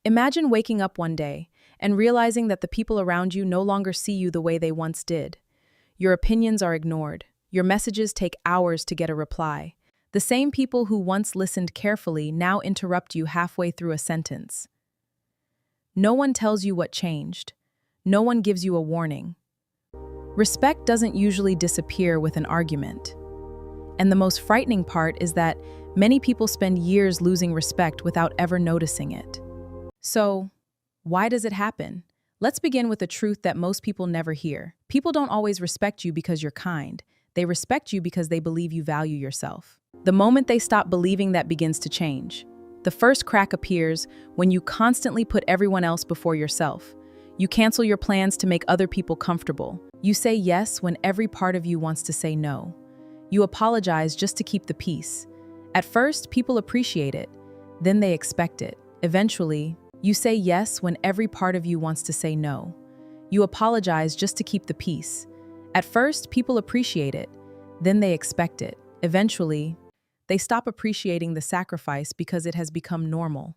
Imagine waking up one day and realizing that the people around you no longer see you the way they once did. Your opinions are ignored. Your messages take hours to get a reply. The same people who once listened carefully now interrupt you halfway through a sentence. No one tells you what changed. No one gives you a warning. Respect doesn't usually disappear with an argument. And the most frightening part is that many people spend years losing respect without ever noticing it. So, why does it happen? Let's begin with a truth that most people never hear. People don't always respect you because you're kind. They respect you because they believe you value yourself. The moment they stop believing, that begins to change. The first crack appears when you constantly put everyone else before yourself. You cancel your plans to make other people comfortable. You say yes when every part of you wants to say no. You apologize just to keep the peace. At first, people appreciate it. Then they expect it. Eventually, you say yes when every part of you wants to say no. You apologize just to keep the peace. At first, people appreciate it. Then they expect it. Eventually, they stop appreciating the sacrifice because it has become normal.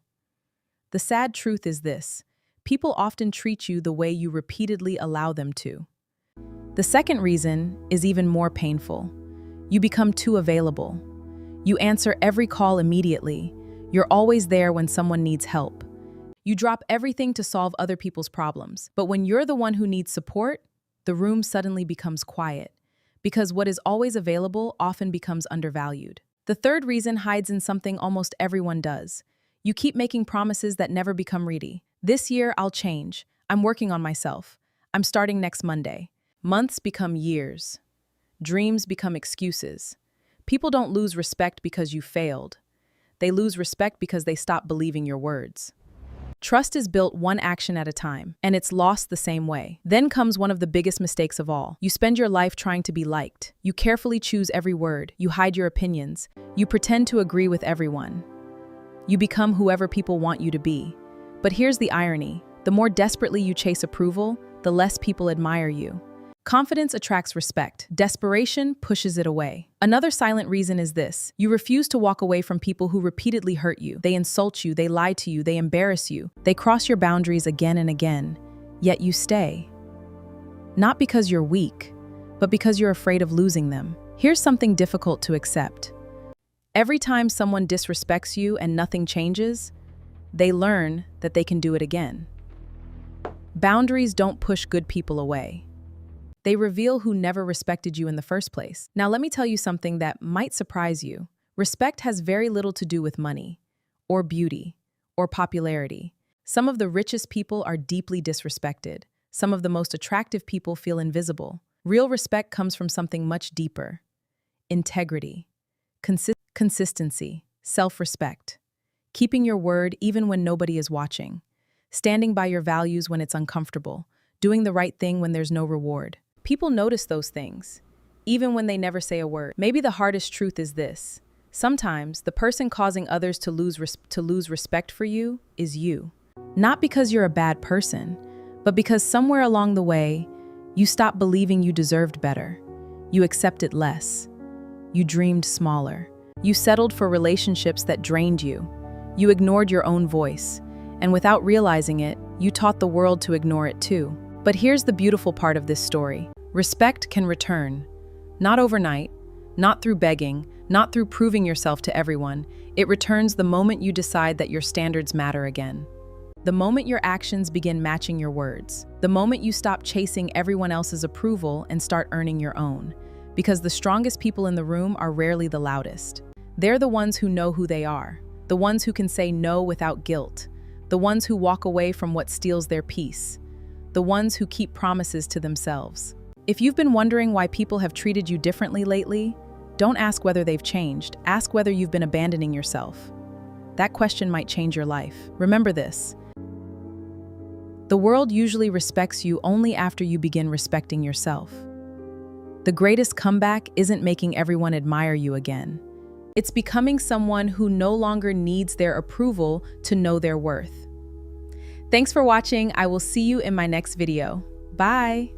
The sad truth is this: people often treat you the way you repeatedly allow them to. The second reason is even more painful. You become too available. You answer every call immediately. You're always there when someone needs help. You drop everything to solve other people's problems. But when you're the one who needs support, the room suddenly becomes quiet, because what is always available often becomes undervalued. The third reason hides in something almost everyone does. You keep making promises that never become reality. This year, I'll change. I'm working on myself. I'm starting next Monday. Months become years. Dreams become excuses. People don't lose respect because you failed. They lose respect because they stop believing your words. Trust is built one action at a time, and it's lost the same way. Then comes one of the biggest mistakes of all. You spend your life trying to be liked. You carefully choose every word. You hide your opinions. You pretend to agree with everyone. You become whoever people want you to be. But here's the irony. The more desperately you chase approval, the less people admire you. Confidence attracts respect. Desperation pushes it away. Another silent reason is this: you refuse to walk away from people who repeatedly hurt you. They insult you, they lie to you, they embarrass you. They cross your boundaries again and again, yet you stay. Not because you're weak, but because you're afraid of losing them. Here's something difficult to accept. Every time someone disrespects you and nothing changes, they learn that they can do it again. Boundaries don't push good people away. They reveal who never respected you in the first place. Now, let me tell you something that might surprise you. Respect has very little to do with money, or beauty, or popularity. Some of the richest people are deeply disrespected. Some of the most attractive people feel invisible. Real respect comes from something much deeper: integrity, consistency, self-respect, keeping your word even when nobody is watching, standing by your values when it's uncomfortable, doing the right thing when there's no reward. People notice those things, even when they never say a word. Maybe the hardest truth is this: sometimes the person causing others to lose respect for you is you. Not because you're a bad person, but because somewhere along the way, you stopped believing you deserved better. You accepted less. You dreamed smaller. You settled for relationships that drained you. You ignored your own voice. And without realizing it, you taught the world to ignore it too. But here's the beautiful part of this story. Respect can return. Not overnight, not through begging, not through proving yourself to everyone. It returns the moment you decide that your standards matter again. The moment your actions begin matching your words. The moment you stop chasing everyone else's approval and start earning your own. Because the strongest people in the room are rarely the loudest. They're the ones who know who they are. The ones who can say no without guilt. The ones who walk away from what steals their peace. The ones who keep promises to themselves. If you've been wondering why people have treated you differently lately, don't ask whether they've changed. Ask whether you've been abandoning yourself. That question might change your life. Remember this: the world usually respects you only after you begin respecting yourself. The greatest comeback isn't making everyone admire you again. It's becoming someone who no longer needs their approval to know their worth. Thanks for watching. I will see you in my next video. Bye!